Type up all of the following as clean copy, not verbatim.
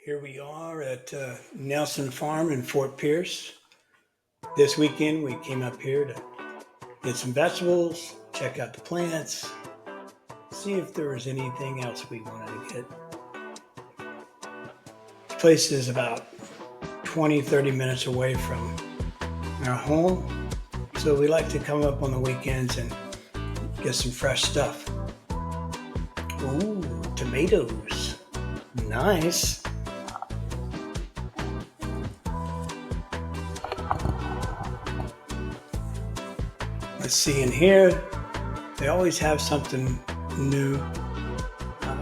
Here we are at Nelson Farm in Fort Pierce. This weekend we came up here to get some vegetables, check out the plants, see if there was anything else we wanted to get. This place is about 20-30 minutes away from our home, so we like to come up on the weekends and get some fresh stuff. Ooh, tomatoes. Nice. Let's see in here, they always have something new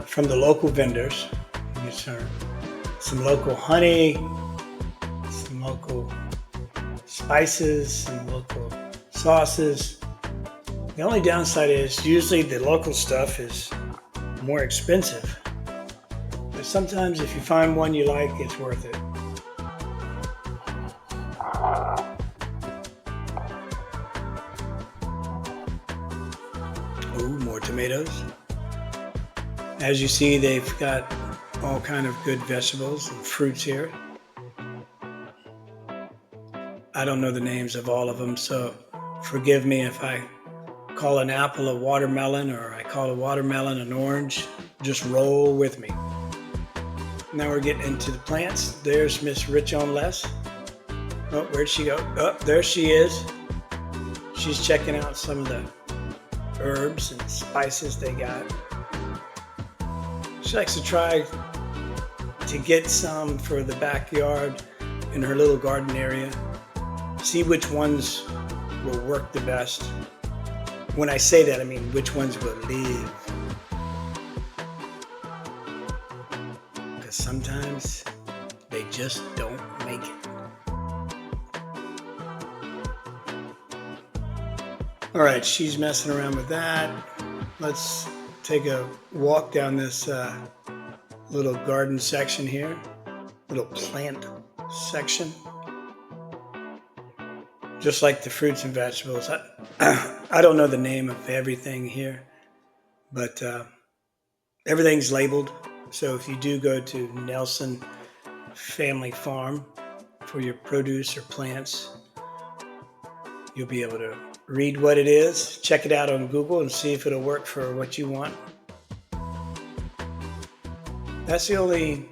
from the local vendors. You get some local honey, some local spices, some local sauces. The only downside is usually the local stuff is more expensive. But sometimes if you find one you like, it's worth it. Ooh, more tomatoes. As you see, they've got all kind of good vegetables and fruits here. I don't know the names of all of them, so forgive me if I call an apple a watermelon or I call a watermelon an orange. Just roll with me. Now we're getting into the plants. There's Miss Rich on Less. Oh, where'd she go? Oh, there she is. She's checking out some of the herbs and spices they got. She likes to try to get some for the backyard in her little garden area. See which ones will work the best. When I say that, I mean which ones will live. Because sometimes they just don't make it. All right, she's messing around with that. Let's take a walk down this little garden section here, little plant section. Just like the fruits and vegetables. I don't know the name of everything here, but everything's labeled. So if you do go to Nelson Family Farm for your produce or plants, you'll be able to read what it is, check it out on Google and see if it'll work for what you want. That's the only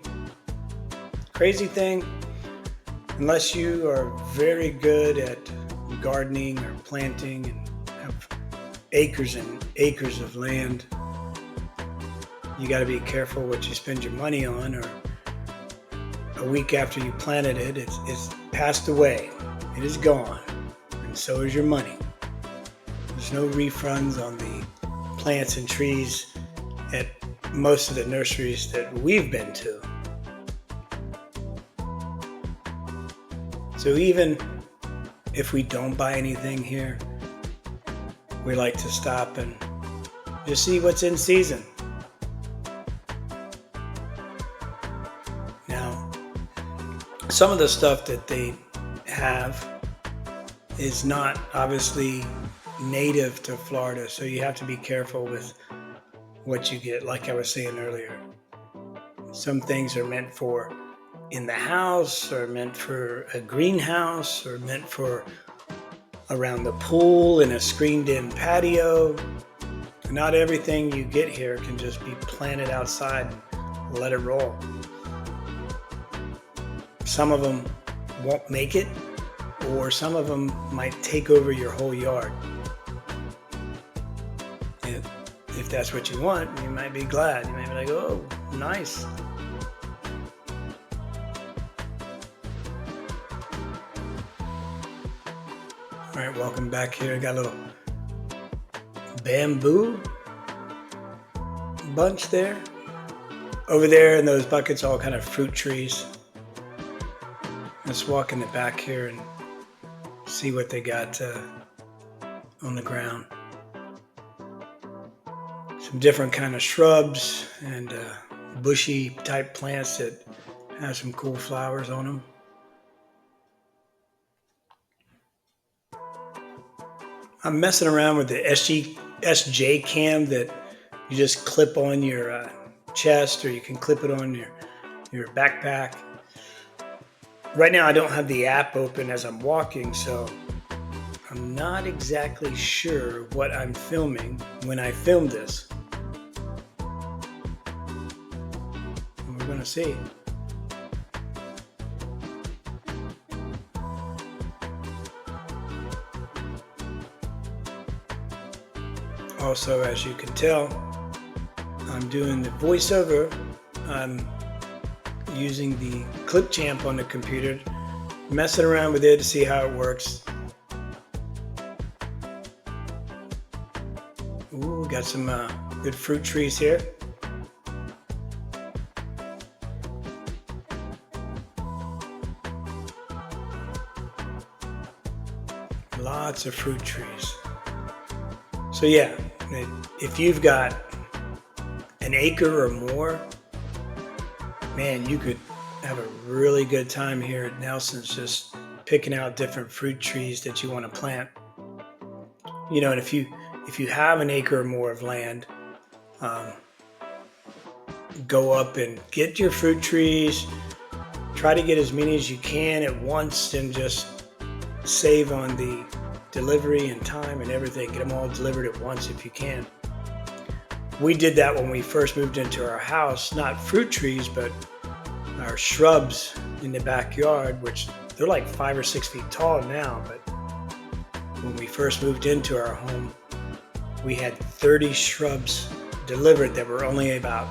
crazy thing. Unless you are very good at gardening or planting and have acres and acres of land, you got to be careful what you spend your money on, or a week after you planted it, it's passed away. It is gone, and so is your money. There's no refunds on the plants and trees at most of the nurseries that we've been to. So even if we don't buy anything here, we like to stop and just see what's in season. Now, some of the stuff that they have is not obviously native to Florida, so you have to be careful with what you get. Like I was saying earlier, some things are meant for in the house, or meant for a greenhouse, or meant for around the pool in a screened-in patio. Not everything you get here can just be planted outside and let it roll. Some of them won't make it, or some of them might take over your whole yard. If that's what you want, you might be glad. You might be like, oh, nice. All right, welcome back here. I got a little bamboo bunch there. Over there in those buckets, all kind of fruit trees. Let's walk in the back here and see what they got on the ground. Some different kind of shrubs and bushy type plants that have some cool flowers on them. I'm messing around with the SJ cam that you just clip on your chest, or you can clip it on your your backpack. Right now I don't have the app open as I'm walking, so I'm not exactly sure what I'm filming when I film this. We're going to see. Also, as you can tell, I'm doing the voiceover. I'm using the clip champ on the computer, messing around with it to see how it works. Ooh, got some good fruit trees here. Lots of fruit trees. So yeah, if you've got an acre or more, man, you could have a really good time here at Nelson's just picking out different fruit trees that you want to plant. You know, and if you have an acre or more of land, go up and get your fruit trees. Try to get as many as you can at once and just save on the delivery and time and everything. Get them all delivered at once if you can. We did that when we first moved into our house, not fruit trees, but our shrubs in the backyard, which they're like 5 or 6 feet tall now. But when we first moved into our home, we had 30 shrubs delivered that were only about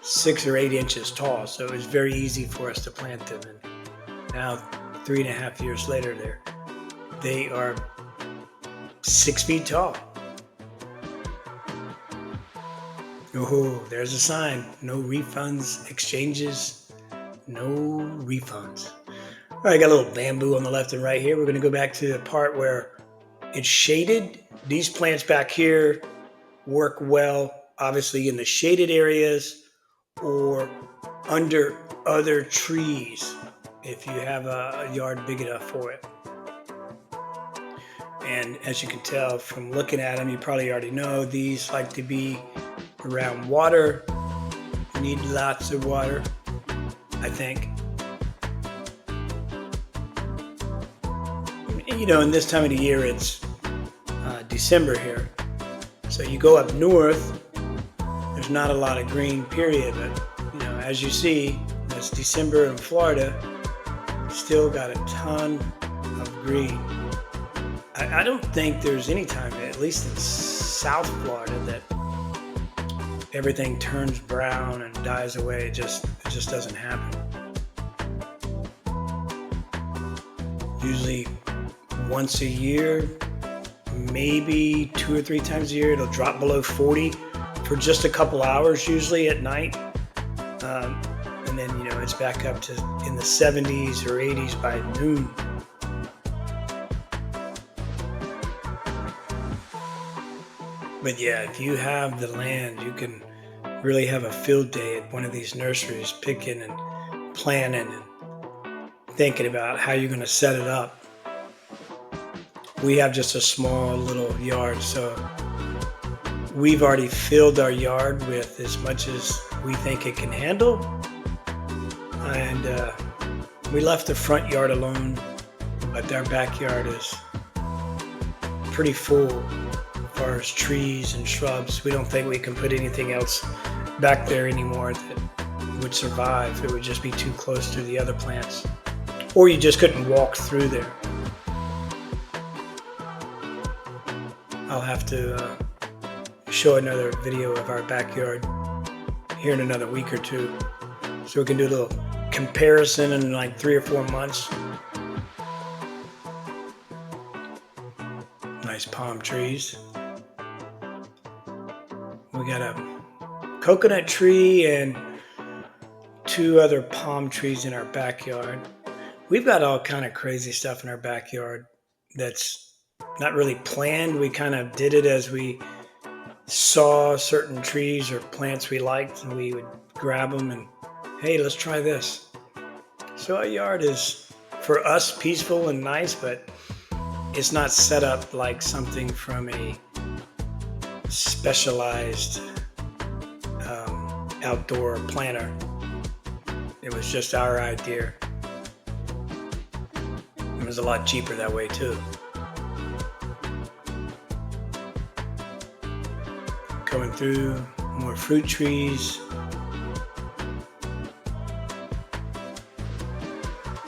6 or 8 inches tall. So it was very easy for us to plant them. And now 3.5 years later, they are 6 feet tall. Oh, there's a sign. No refunds, exchanges, no refunds. All right, I got a little bamboo on the left and right here. We're going to go back to the part where it's shaded. These plants back here work well, obviously in the shaded areas or under other trees if you have a yard big enough for it. And as you can tell from looking at them, you probably already know these like to be around water. You need lots of water, I think. You know, in this time of the year, it's December here. So you go up north, there's not a lot of green, period. But, you know, as you see, it's December in Florida, still got a ton of green. I don't think there's any time, at least in South Florida, that everything turns brown and dies away. It just doesn't happen. Usually once a year, maybe 2 or 3 times a year, it'll drop below 40 for just a couple hours, usually at night. And then, you know, it's back up to in the 70s or 80s by noon. But yeah, if you have the land, you can really have a field day at one of these nurseries, picking and planning and thinking about how you're going to set it up. We have just a small little yard, so we've already filled our yard with as much as we think it can handle. And we left the front yard alone, but our backyard is pretty full. As far as trees and shrubs, we don't think we can put anything else back there anymore that would survive. It would just be too close to the other plants, or you just couldn't walk through there. I'll have to show another video of our backyard here in another week or two, so we can do a little comparison in like 3 or 4 months. Nice palm trees. We got a coconut tree and 2 other palm trees in our backyard. We've got all kind of crazy stuff in our backyard that's not really planned. We kind of did it as we saw certain trees or plants we liked, and we would grab them and, hey, let's try this. So our yard is, for us, peaceful and nice, but it's not set up like something from a specialized outdoor planner. It was just our idea. It was a lot cheaper that way too. Going through more fruit trees.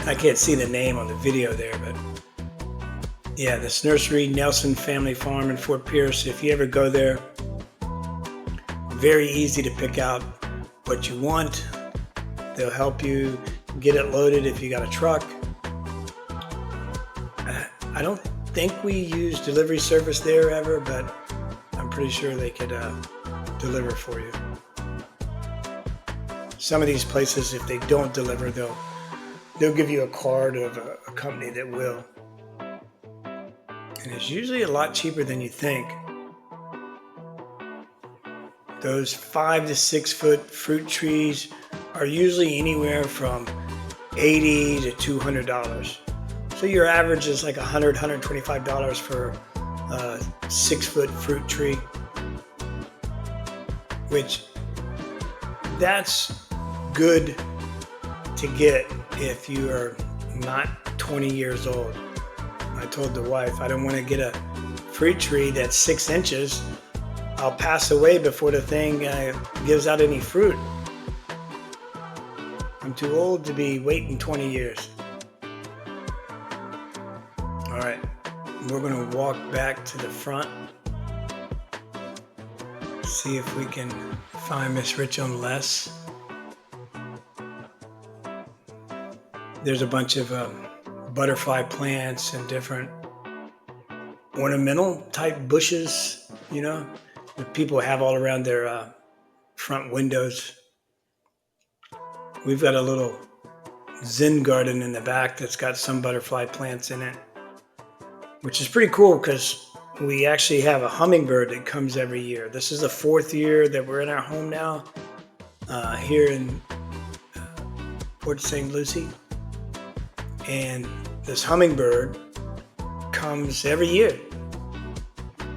I can't see the name on the video there, but yeah, this nursery, Nelson Family Farm in Fort Pierce. If you ever go there, very easy to pick out what you want. They'll help you get it loaded if you got a truck. I don't think we use delivery service there ever, but I'm pretty sure they could deliver for you. Some of these places, if they don't deliver, they'll give you a card of a company that will. And it's usually a lot cheaper than you think. Those 5 to 6 foot fruit trees are usually anywhere from $80 to $200. So your average is like $100, $125 for a 6 foot fruit tree, which that's good to get if you are not 20 years old. I told the wife, I don't want to get a fruit tree that's 6 inches. I'll pass away before the thing gives out any fruit. I'm too old to be waiting 20 years. All right, we're going to walk back to the front. See if we can find Miss Rich on Les. There's a bunch of butterfly plants and different ornamental type bushes, you know, that people have all around their front windows. We've got a little Zen garden in the back that's got some butterfly plants in it, which is pretty cool because we actually have a hummingbird that comes every year. This is the 4th year that we're in our home now, here in Port St. Lucie. And this hummingbird comes every year.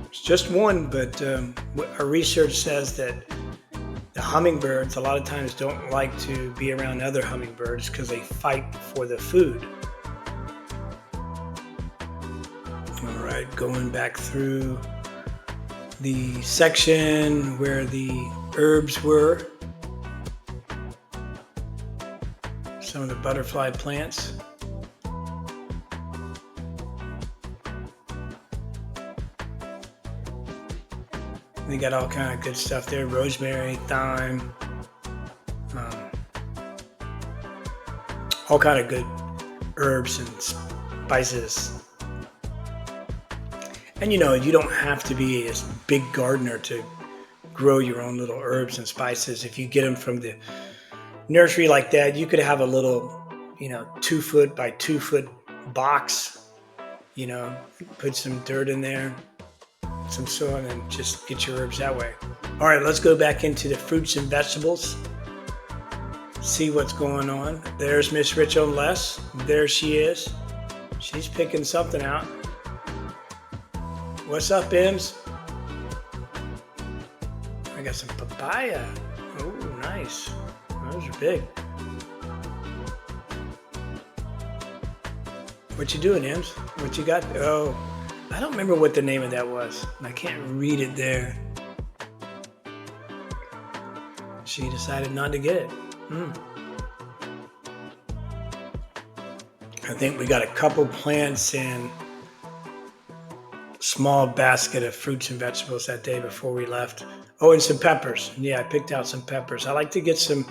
It's just one, but our research says that the hummingbirds a lot of times don't like to be around other hummingbirds because they fight for the food. All right, going back through the section where the herbs were, some of the butterfly plants. They got all kind of good stuff there. Rosemary, thyme, all kind of good herbs and spices. And you know, you don't have to be a big gardener to grow your own little herbs and spices. If you get them from the nursery like that, you could have a little, 2 foot by 2 foot box, put some dirt in there, some soil, and just get your herbs that way. All right, let's go back into the fruits and vegetables. See what's going on. There's Miss Rich on Les. There she is. She's picking something out. What's up, Ems? I got some papaya. Oh, nice. Those are big. What you doing, Ems? What you got? Oh, I don't remember what the name of that was. I can't read it there. She decided not to get it. I think we got a couple plants and small basket of fruits and vegetables that day before we left. Oh, and some peppers. Yeah, I picked out some peppers. I like to get some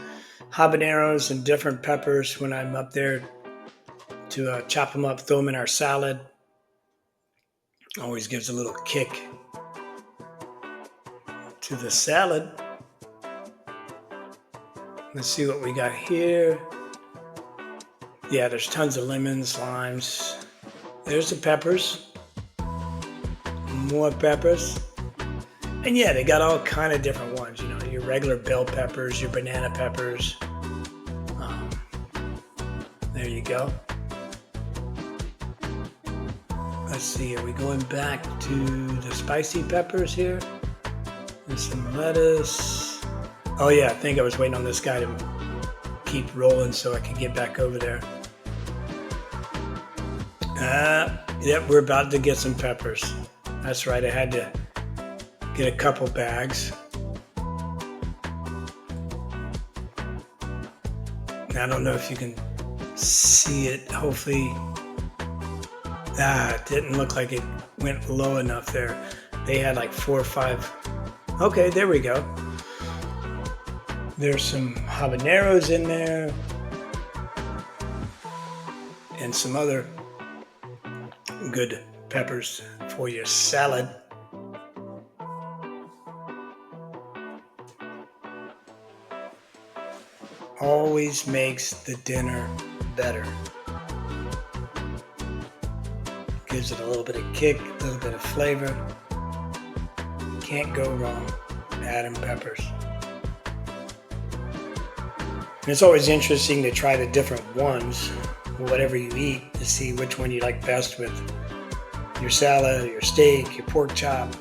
habaneros and different peppers when I'm up there to chop them up, throw them in our salad. Always gives a little kick to the salad. Let's see what we got here. Yeah, there's tons of lemons, limes. There's the peppers. More peppers. And yeah, they got all kind of different ones. Your regular bell peppers, your banana peppers. There you go. Let's see, are we going back to the spicy peppers here? There's some lettuce. Oh yeah, I think I was waiting on this guy to keep rolling so I can get back over there. Yep, we're about to get some peppers. That's right, I had to get a couple bags. I don't know if you can see it. Hopefully, it didn't look like it went low enough there. They had like 4 or 5. Okay, there we go. There's some habaneros in there and some other good peppers for your salad. Always makes the dinner better. Gives it a little bit of kick, a little bit of flavor. Can't go wrong adding peppers. And it's always interesting to try the different ones, whatever you eat, to see which one you like best with your salad, your steak, your pork chop,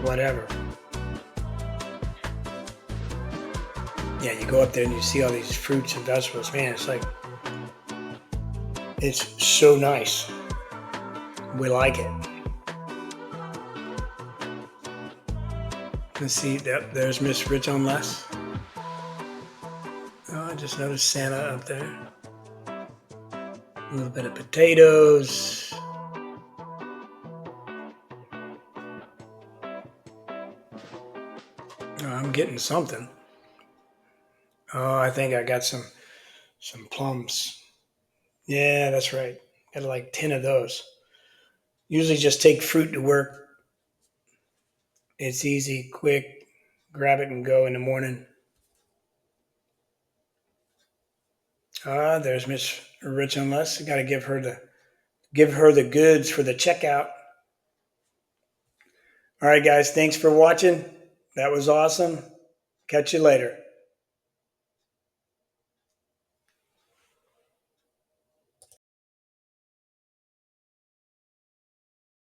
whatever. Yeah, you go up there and you see all these fruits and vegetables. Man, it's so nice. We like it. Let's see, there's Miss Rich on Less. Oh, I just noticed Santa up there. A little bit of potatoes. Oh, I'm getting something. Oh, I think I got some plums. Yeah, that's right. Got like 10 of those. Usually just take fruit to work. It's easy, quick. Grab it and go in the morning. There's Miss Rich and Less. Got to give her the goods for the checkout. All right, guys. Thanks for watching. That was awesome. Catch you later.